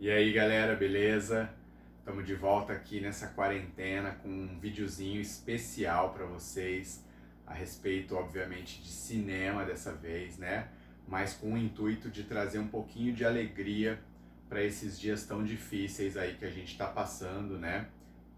E aí galera, beleza? Estamos de volta aqui nessa quarentena com um videozinho especial para vocês a respeito, obviamente, de cinema dessa vez, né? Mas com o intuito de trazer um pouquinho de alegria para esses dias tão difíceis aí que a gente está passando, né?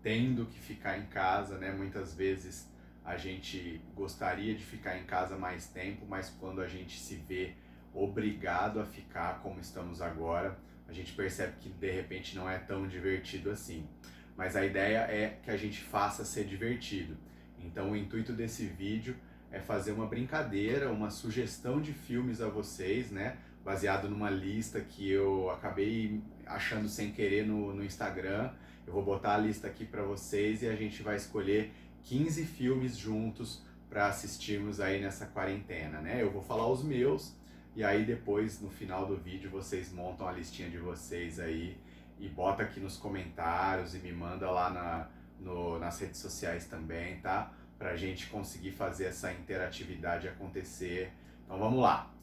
Tendo que ficar em casa, né? Muitas vezes a gente gostaria de ficar em casa mais tempo, mas quando a gente se vê obrigado a ficar como estamos agora, a gente percebe que de repente não é tão divertido assim. Mas a ideia é que a gente faça ser divertido. Então o intuito desse vídeo é fazer uma brincadeira, uma sugestão de filmes a vocês, né? Baseado numa lista que eu acabei achando sem querer no Instagram. Eu vou botar a lista aqui para vocês e a gente vai escolher 15 filmes juntos para assistirmos aí nessa quarentena, né? Eu vou falar os meus e aí depois no final do vídeo vocês montam a listinha de vocês aí e bota aqui nos comentários e me manda lá nas redes sociais também, tá? Pra gente conseguir fazer essa interatividade acontecer. Então vamos lá.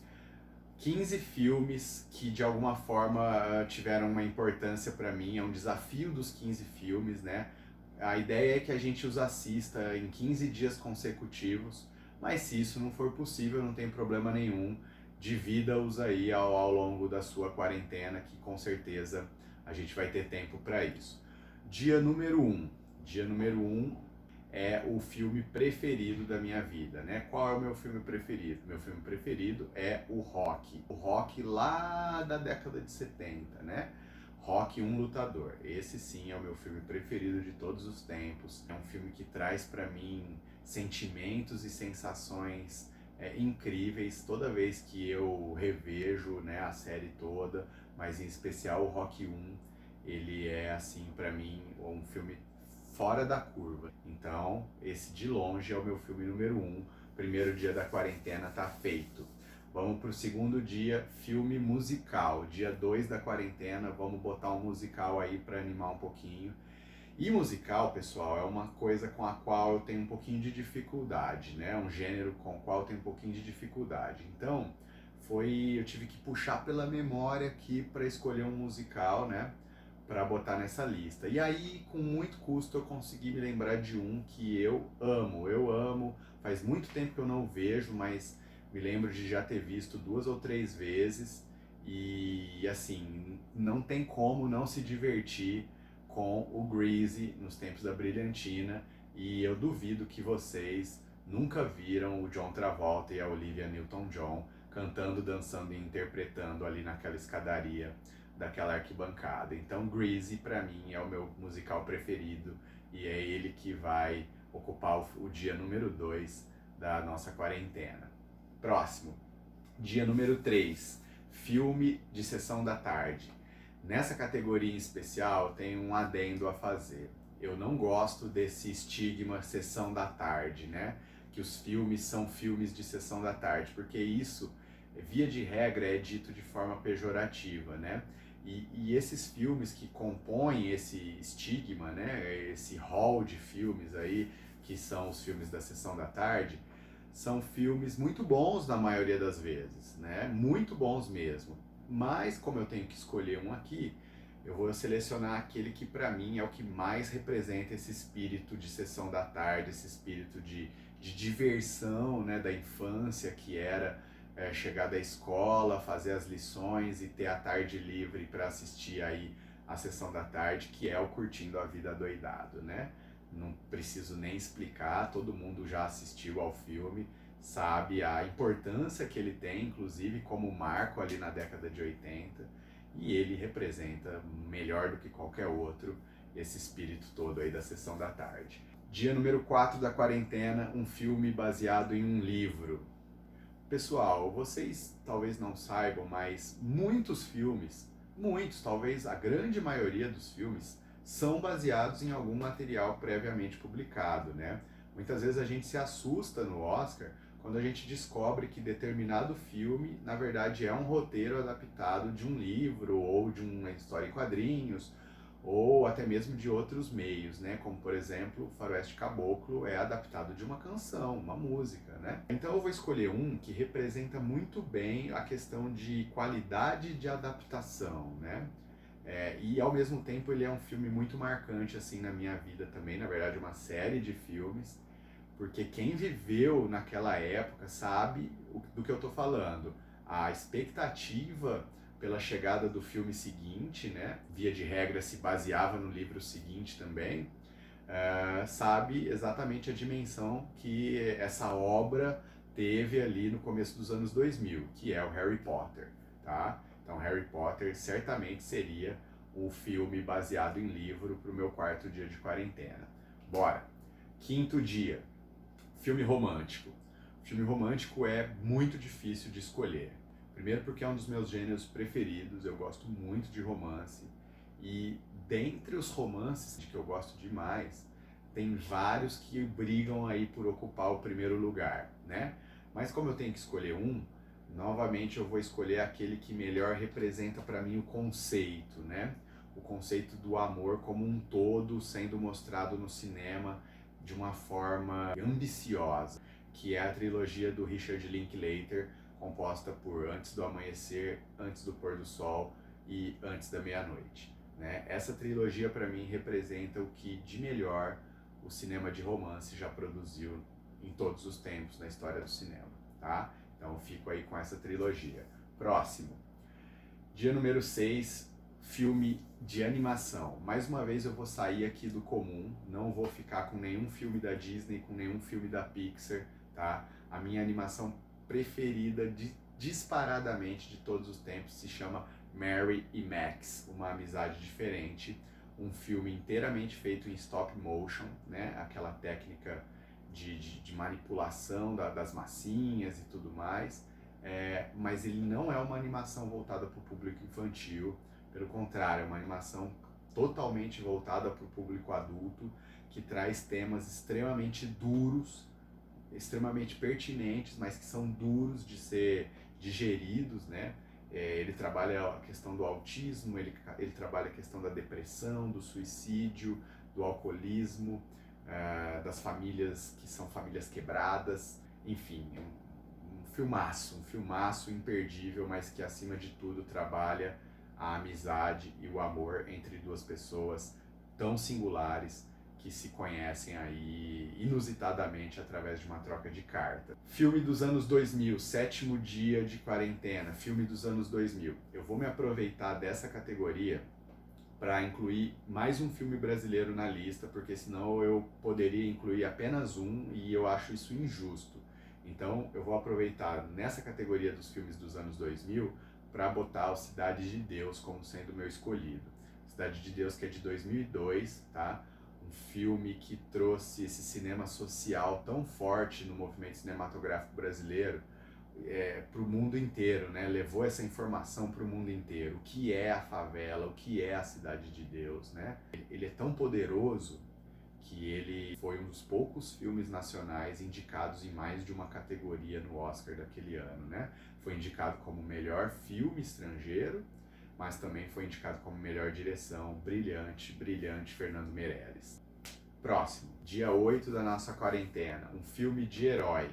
15 filmes que de alguma forma tiveram uma importância para mim, é um desafio dos 15 filmes, né? A ideia é que a gente os assista em 15 dias consecutivos, mas se isso não for possível, não tem problema nenhum, divida-os aí ao longo da sua quarentena, que com certeza a gente vai ter tempo para isso. Dia número 1. Dia número 1 é o filme preferido da minha vida, né? Qual é o meu filme preferido? Meu filme preferido é o Rocky. O Rocky lá da década de 70, né? Rocky, um lutador. Esse sim é o meu filme preferido de todos os tempos. É um filme que traz para mim sentimentos e sensações incríveis toda vez que eu revejo, né, a série toda, mas em especial o Rocky 1, ele é assim para mim um filme fora da curva. Então, esse de longe é o meu filme número 1. Primeiro dia da quarentena tá feito. Vamos pro segundo dia, filme musical. Dia 2 da quarentena, vamos botar um musical aí para animar um pouquinho. E musical, pessoal, é uma coisa com a qual eu tenho um pouquinho de dificuldade, né? Um gênero com o qual eu tenho um pouquinho de dificuldade. Então, eu tive que puxar pela memória aqui para escolher um musical, né? Para botar nessa lista. E aí, com muito custo, eu consegui me lembrar de um que eu amo. Eu amo. Faz muito tempo que eu não vejo, mas me lembro de já ter visto 2 ou 3 vezes. E assim, não tem como não se divertir com o Grease nos tempos da Brilhantina. E eu duvido que vocês nunca viram o John Travolta e a Olivia Newton-John cantando, dançando e interpretando ali naquela escadaria daquela arquibancada. Então Grease para mim é o meu musical preferido e é ele que vai ocupar o dia número 2 da nossa quarentena. Próximo, dia número 3, filme de sessão da tarde. Nessa categoria em especial tem um adendo a fazer. Eu não gosto desse estigma sessão da tarde, né? Que os filmes são filmes de sessão da tarde, porque isso, via de regra, é dito de forma pejorativa, né? E esses filmes que compõem esse estigma, né? Esse hall de filmes aí, que são os filmes da sessão da tarde, são filmes muito bons na maioria das vezes, né? Muito bons mesmo. Mas como eu tenho que escolher um aqui, eu vou selecionar aquele que para mim é o que mais representa esse espírito de sessão da tarde, esse espírito de diversão, né, da infância, que era chegar da escola, fazer as lições e ter a tarde livre para assistir aí a sessão da tarde, que é o Curtindo a Vida Doidado, né? Não preciso nem explicar, todo mundo já assistiu ao filme, sabe a importância que ele tem, inclusive como marco ali na década de 80, e ele representa melhor do que qualquer outro esse espírito todo aí da sessão da tarde. Dia número 4 da quarentena, um filme baseado em um livro. Pessoal, vocês talvez não saibam, mas muitos filmes, talvez a grande maioria dos filmes, são baseados em algum material previamente publicado, né? Muitas vezes a gente se assusta no Oscar quando a gente descobre que determinado filme, na verdade, é um roteiro adaptado de um livro ou de uma história em quadrinhos ou até mesmo de outros meios, né? Como por exemplo, o Faroeste Caboclo é adaptado de uma canção, uma música, né? Então eu vou escolher um que representa muito bem a questão de qualidade de adaptação, né? E ao mesmo tempo ele é um filme muito marcante assim na minha vida também, na verdade uma série de filmes, porque quem viveu naquela época sabe do que eu estou falando. A expectativa pela chegada do filme seguinte, né, via de regra se baseava no livro seguinte também, sabe exatamente a dimensão que essa obra teve ali no começo dos anos 2000, que é o Harry Potter, tá? Então Harry Potter certamente seria o filme baseado em livro para o meu quarto dia de quarentena. Bora! Quinto dia, filme romântico. Filme romântico é muito difícil de escolher. Primeiro porque é um dos meus gêneros preferidos, eu gosto muito de romance. E dentre os romances que eu gosto demais, tem vários que brigam aí por ocupar o primeiro lugar, né? Mas como eu tenho que escolher um, novamente eu vou escolher aquele que melhor representa para mim o conceito, né? O conceito do amor como um todo sendo mostrado no cinema de uma forma ambiciosa, que é a trilogia do Richard Linklater, composta por Antes do Amanhecer, Antes do Pôr do Sol e Antes da Meia-Noite, né? Essa trilogia para mim representa o que de melhor o cinema de romance já produziu em todos os tempos na história do cinema, tá? Então eu fico aí com essa trilogia. Próximo. Dia número 6, filme de animação. Mais uma vez eu vou sair aqui do comum, não vou ficar com nenhum filme da Disney, com nenhum filme da Pixar, tá? A minha animação preferida, disparadamente de todos os tempos, se chama Mary e Max, Uma Amizade Diferente, um filme inteiramente feito em stop motion, né? Aquela técnica de manipulação das massinhas e tudo mais, mas ele não é uma animação voltada para o público infantil, pelo contrário, é uma animação totalmente voltada para o público adulto, que traz temas extremamente duros, extremamente pertinentes, mas que são duros de ser digeridos, né? Ele trabalha a questão do autismo, ele trabalha a questão da depressão, do suicídio, do alcoolismo, das famílias que são famílias quebradas, enfim, um filmaço imperdível, mas que acima de tudo trabalha a amizade e o amor entre duas pessoas tão singulares que se conhecem aí inusitadamente através de uma troca de carta. Filme dos anos 2000, sétimo dia de quarentena, filme dos anos 2000. Eu vou me aproveitar dessa categoria para incluir mais um filme brasileiro na lista, porque senão eu poderia incluir apenas um e eu acho isso injusto. Então eu vou aproveitar nessa categoria dos filmes dos anos 2000 para botar o Cidade de Deus como sendo o meu escolhido. Cidade de Deus, que é de 2002, tá? Um filme que trouxe esse cinema social tão forte no movimento cinematográfico brasileiro para o mundo inteiro, né? Levou essa informação para o mundo inteiro. O que é a favela, o que é a Cidade de Deus, né? Ele é tão poderoso que ele foi um dos poucos filmes nacionais indicados em mais de uma categoria no Oscar daquele ano, né? Foi indicado como melhor filme estrangeiro, mas também foi indicado como melhor direção, brilhante, brilhante Fernando Meirelles. Próximo, dia 8 da nossa quarentena, um filme de herói.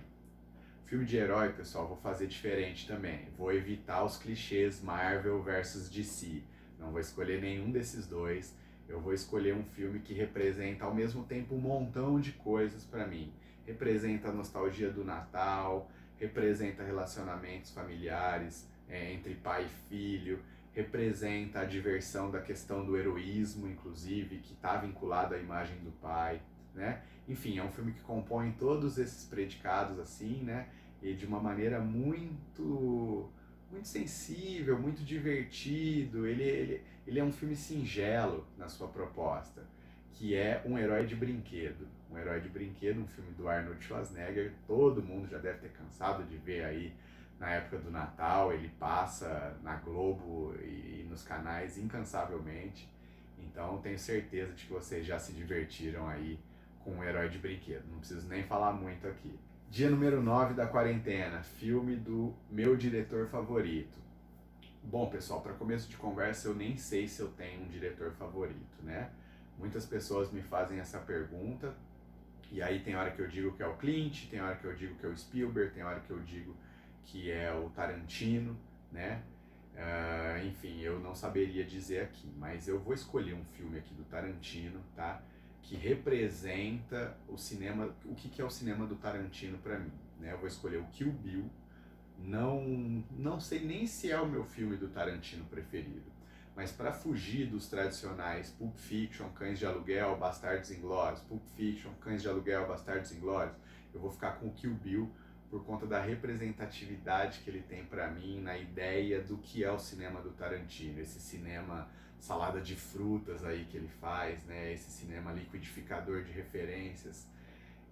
Filme de herói, pessoal, vou fazer diferente também. Vou evitar os clichês Marvel versus DC. Não vou escolher nenhum desses dois. Eu vou escolher um filme que representa ao mesmo tempo um montão de coisas para mim. Representa a nostalgia do Natal, representa relacionamentos familiares entre pai e filho, representa a diversão da questão do heroísmo, inclusive, que está vinculado à imagem do pai, né? Enfim, é um filme que compõe todos esses predicados assim, né? E de uma maneira muito sensível, muito divertido. Ele é um filme singelo na sua proposta, que é um herói de brinquedo. Um herói de brinquedo, um filme do Arnold Schwarzenegger, todo mundo já deve ter cansado de ver aí na época do Natal, ele passa na Globo e nos canais incansavelmente. Então tenho certeza de que vocês já se divertiram aí com um herói de brinquedo, não preciso nem falar muito aqui. Dia número 9 da quarentena, filme do meu diretor favorito. Bom, pessoal, para começo de conversa, eu nem sei se eu tenho um diretor favorito, né? Muitas pessoas me fazem essa pergunta, e aí tem hora que eu digo que é o Clint, tem hora que eu digo que é o Spielberg, tem hora que eu digo que é o Tarantino, né? Enfim, eu não saberia dizer aqui, mas eu vou escolher um filme aqui do Tarantino, tá? Que representa o cinema, o que é o cinema do Tarantino para mim, né? Eu vou escolher o Kill Bill. Não sei nem se é o meu filme do Tarantino preferido, mas para fugir dos tradicionais Pulp Fiction, Cães de Aluguel, Bastardos Inglórios, Pulp Fiction, Cães de Aluguel, Bastardos Inglórios, eu vou ficar com o Kill Bill por conta da representatividade que ele tem para mim na ideia do que é o cinema do Tarantino, esse cinema salada de frutas aí que ele faz, né? Esse cinema liquidificador de referências.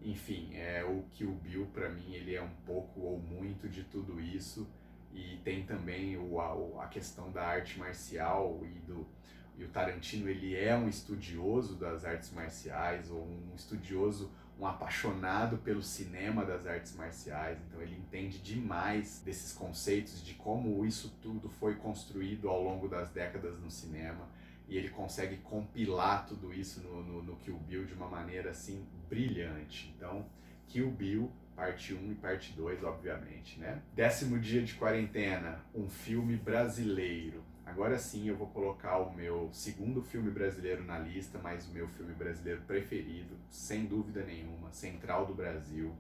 Enfim, o Kill Bill para mim ele é um pouco ou muito de tudo isso, e tem também a questão da arte marcial e o Tarantino ele é um estudioso das artes marciais, ou um estudioso, um apaixonado pelo cinema das artes marciais, então ele entende demais desses conceitos, de como isso tudo foi construído ao longo das décadas no cinema, e ele consegue compilar tudo isso no Kill Bill de uma maneira assim brilhante. Então, Kill Bill, parte 1 e parte 2, obviamente, né? 10º dia de quarentena, um filme brasileiro. Agora sim eu vou colocar o meu segundo filme brasileiro na lista, mas o meu filme brasileiro preferido, sem dúvida nenhuma, Central do Brasil,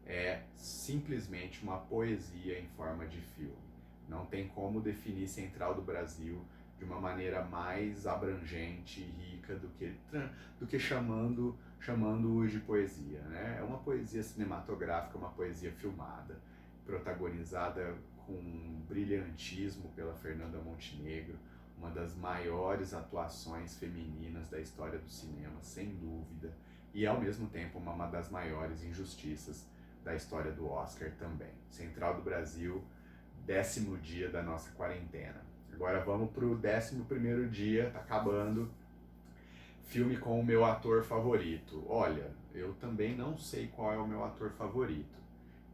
é simplesmente uma poesia em forma de filme. Não tem como definir Central do Brasil de uma maneira mais abrangente e rica do que chamando de poesia, né? É uma poesia cinematográfica, uma poesia filmada, protagonizada com brilhantismo pela Fernanda Montenegro, uma das maiores atuações femininas da história do cinema, sem dúvida, e ao mesmo tempo uma das maiores injustiças da história do Oscar também. Central do Brasil, 10º dia da nossa quarentena. Agora vamos pro 11º dia, tá acabando. Filme com o meu ator favorito. Olha, eu também não sei qual é o meu ator favorito.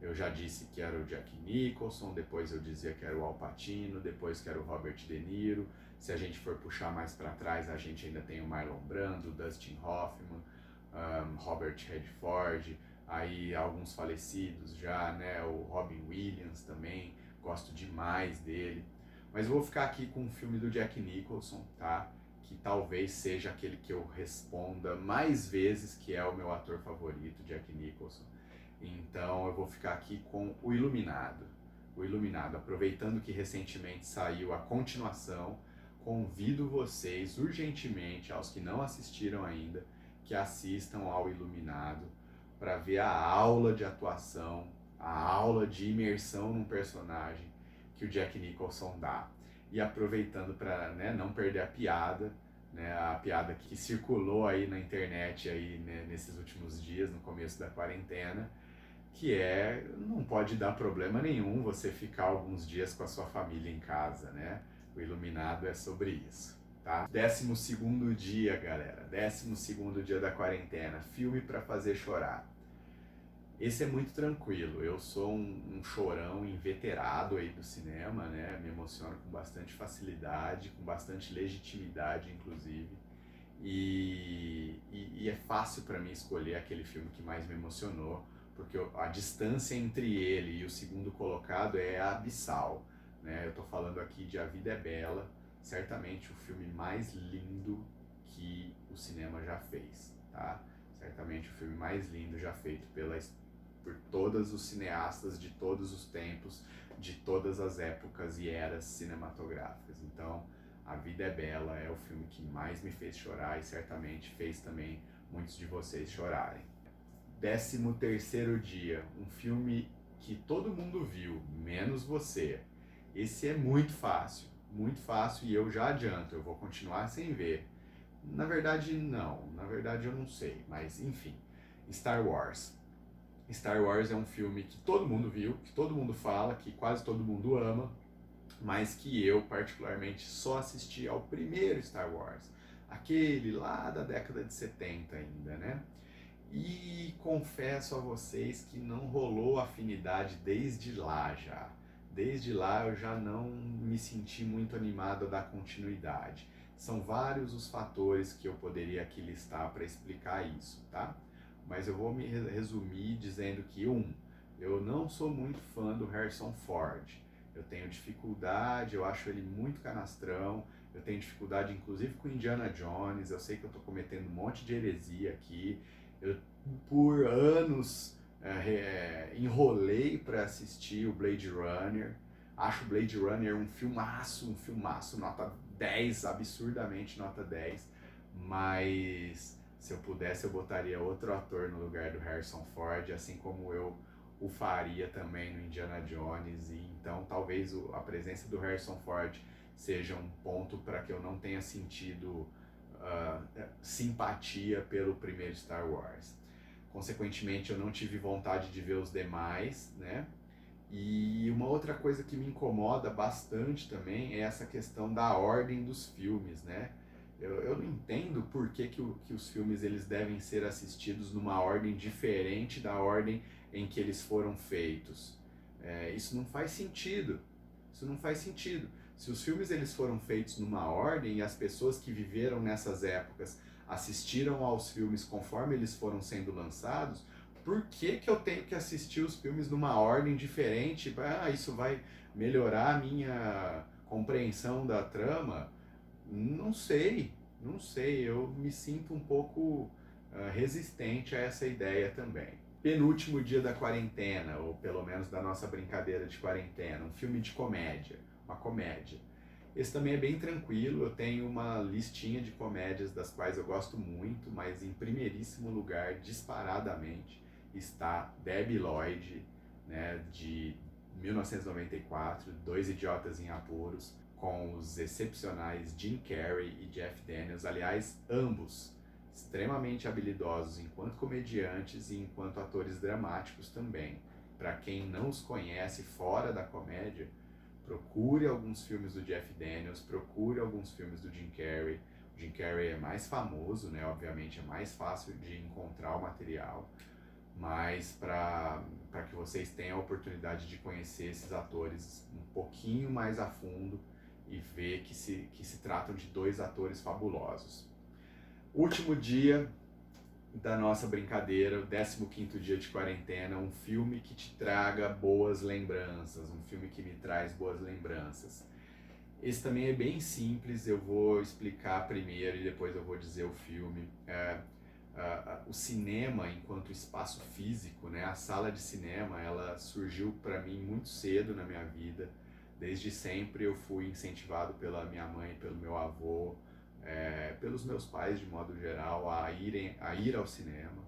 Eu já disse que era o Jack Nicholson, depois eu dizia que era o Al Pacino, depois que era o Robert De Niro. Se a gente for puxar mais para trás, a gente ainda tem o Marlon Brando, Dustin Hoffman, Robert Redford, aí alguns falecidos já, né? O Robin Williams também, gosto demais dele. Mas eu vou ficar aqui com um filme do Jack Nicholson, tá? Que talvez seja aquele que eu responda mais vezes que é o meu ator favorito, Jack Nicholson. Então eu vou ficar aqui com O Iluminado. O Iluminado, aproveitando que recentemente saiu a continuação, convido vocês urgentemente, aos que não assistiram ainda, que assistam ao Iluminado para ver a aula de atuação, a aula de imersão num personagem que o Jack Nicholson dá. E aproveitando para, né, não perder a piada, né, a piada que circulou aí na internet aí, né, nesses últimos dias, no começo da quarentena, que é, não pode dar problema nenhum você ficar alguns dias com a sua família em casa, né? O Iluminado é sobre isso, tá? 12º dia, galera, 12º dia da quarentena, filme para fazer chorar. Esse é muito tranquilo, eu sou um chorão inveterado aí do cinema, né? Me emociono com bastante facilidade, com bastante legitimidade, inclusive. E é fácil para mim escolher aquele filme que mais me emocionou, porque a distância entre ele e o segundo colocado é abissal, né? Eu tô falando aqui de A Vida é Bela, certamente o filme mais lindo que o cinema já fez, tá? Certamente o filme mais lindo já feito por todos os cineastas de todos os tempos, de todas as épocas e eras cinematográficas. Então, A Vida é Bela é o filme que mais me fez chorar e certamente fez também muitos de vocês chorarem. 13º dia, um filme que todo mundo viu, menos você. Esse é muito fácil e eu já adianto, eu vou continuar sem ver. Na verdade não, na verdade eu não sei, mas enfim, Star Wars. Star Wars é um filme que todo mundo viu, que todo mundo fala, que quase todo mundo ama, mas que eu particularmente só assisti ao primeiro Star Wars, aquele lá da década de 70 ainda, né? E confesso a vocês que não rolou afinidade desde lá já. Desde lá eu já não me senti muito animado a dar continuidade. São vários os fatores que eu poderia aqui listar para explicar isso, tá? Mas eu vou me resumir dizendo que, eu não sou muito fã do Harrison Ford. Eu tenho dificuldade, eu acho ele muito canastrão, eu tenho dificuldade inclusive com Indiana Jones, eu sei que eu estou cometendo um monte de heresia aqui, eu por anos enrolei para assistir o Blade Runner, acho o Blade Runner um filmaço, nota 10, absurdamente nota 10, mas se eu pudesse eu botaria outro ator no lugar do Harrison Ford, assim como eu o faria também no Indiana Jones, e então talvez a presença do Harrison Ford seja um ponto para que eu não tenha sentido simpatia pelo primeiro Star Wars. Consequentemente, eu não tive vontade de ver os demais, né? E uma outra coisa que me incomoda bastante também é essa questão da ordem dos filmes, né? Eu não entendo por que os filmes eles devem ser assistidos numa ordem diferente da ordem em que eles foram feitos. Isso não faz sentido. Isso não faz sentido. Se os filmes eles foram feitos numa ordem e as pessoas que viveram nessas épocas assistiram aos filmes conforme eles foram sendo lançados, por que eu tenho que assistir os filmes numa ordem diferente? Isso vai melhorar a minha compreensão da trama? Não sei, não sei. Eu me sinto um pouco resistente a essa ideia também. Penúltimo dia da quarentena, ou pelo menos da nossa brincadeira de quarentena, um filme de comédia, uma comédia. Esse também é bem tranquilo, eu tenho uma listinha de comédias das quais eu gosto muito, mas em primeiríssimo lugar, disparadamente, está Debi Lloyd, né, de 1994, Dois Idiotas em Apuros, com os excepcionais Jim Carrey e Jeff Daniels, aliás, ambos extremamente habilidosos enquanto comediantes e enquanto atores dramáticos também. Para quem não os conhece fora da comédia, procure alguns filmes do Jeff Daniels, procure alguns filmes do Jim Carrey. O Jim Carrey é mais famoso, né? Obviamente é mais fácil de encontrar o material, mas para que vocês tenham a oportunidade de conhecer esses atores um pouquinho mais a fundo e ver que se tratam de dois atores fabulosos. Último dia da nossa brincadeira, o 15º dia de quarentena, um filme que te traga boas lembranças, um filme que me traz boas lembranças. Esse também é bem simples, eu vou explicar primeiro e depois eu vou dizer o filme. O cinema enquanto espaço físico, né? A sala de cinema, ela surgiu para mim muito cedo na minha vida. Desde sempre eu fui incentivado pela minha mãe, pelo meu avô, pelos meus pais de modo geral a ir ao cinema,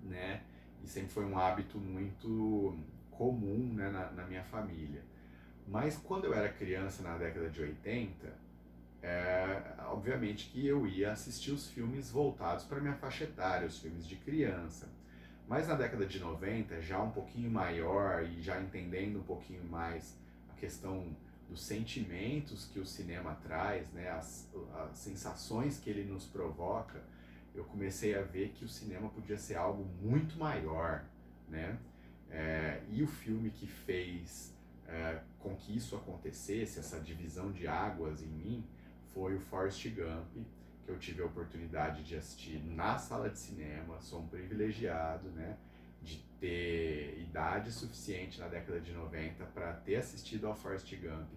né? E sempre foi um hábito muito comum, né, na minha família. Mas quando eu era criança, na década de 80, obviamente que eu ia assistir os filmes voltados para minha faixa etária, os filmes de criança. Mas na década de 90, já um pouquinho maior e já entendendo um pouquinho mais a questão dos sentimentos que o cinema traz, né, as sensações que ele nos provoca, eu comecei a ver que o cinema podia ser algo muito maior, né? E o filme que fez com que isso acontecesse, essa divisão de águas em mim, foi o Forrest Gump, que eu tive a oportunidade de assistir na sala de cinema. Sou um privilegiado, né, de ter idade suficiente na década de 90 para ter assistido ao Forrest Gump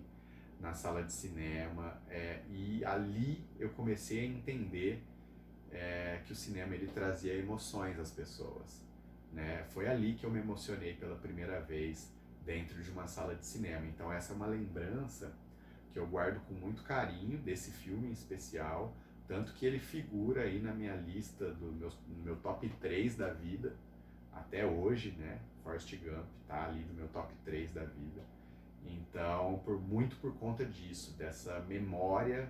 na sala de cinema, e ali eu comecei a entender que o cinema ele trazia emoções às pessoas, né? Foi ali que eu me emocionei pela primeira vez dentro de uma sala de cinema. Então essa é uma lembrança que eu guardo com muito carinho desse filme em especial, tanto que ele figura aí na minha lista do meu top 3 da vida até hoje, né? Forrest Gump tá ali no meu top 3 da vida. Então, muito por conta disso, dessa memória,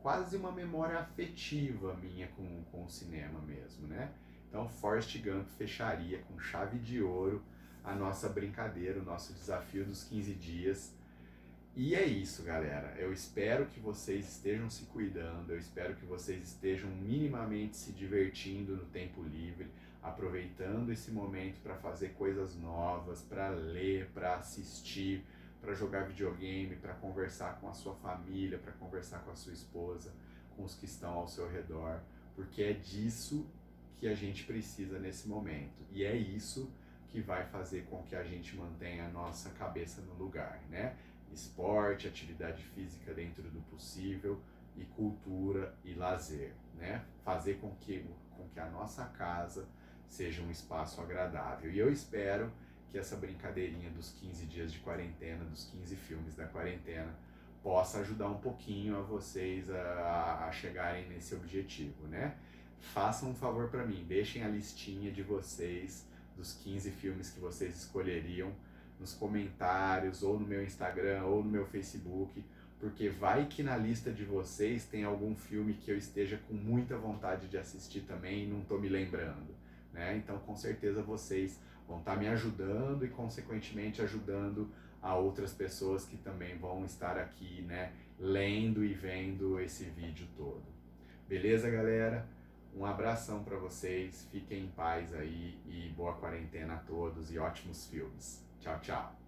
quase uma memória afetiva minha com o cinema mesmo, né? Então, Forrest Gump fecharia com chave de ouro a nossa brincadeira, o nosso desafio dos 15 dias. E é isso, galera. Eu espero que vocês estejam se cuidando, eu espero que vocês estejam minimamente se divertindo no tempo livre, aproveitando esse momento para fazer coisas novas, para ler, para assistir, para jogar videogame, para conversar com a sua família, para conversar com a sua esposa, com os que estão ao seu redor, porque é disso que a gente precisa nesse momento. E é isso que vai fazer com que a gente mantenha a nossa cabeça no lugar, né? Esporte, atividade física dentro do possível e cultura e lazer, né? Fazer com que a nossa casa seja um espaço agradável. E eu espero que essa brincadeirinha dos 15 dias de quarentena, dos 15 filmes da quarentena, possa ajudar um pouquinho a vocês a chegarem nesse objetivo, né? Façam um favor para mim, deixem a listinha de vocês dos 15 filmes que vocês escolheriam nos comentários, ou no meu Instagram, ou no meu Facebook, porque vai que na lista de vocês tem algum filme que eu esteja com muita vontade de assistir também e não estou me lembrando, né? Então, com certeza vocês vão estar me ajudando e, consequentemente, ajudando a outras pessoas que também vão estar aqui, né, lendo e vendo esse vídeo todo. Beleza, galera? Um abração para vocês, fiquem em paz aí e boa quarentena a todos e ótimos filmes. Tchau, tchau.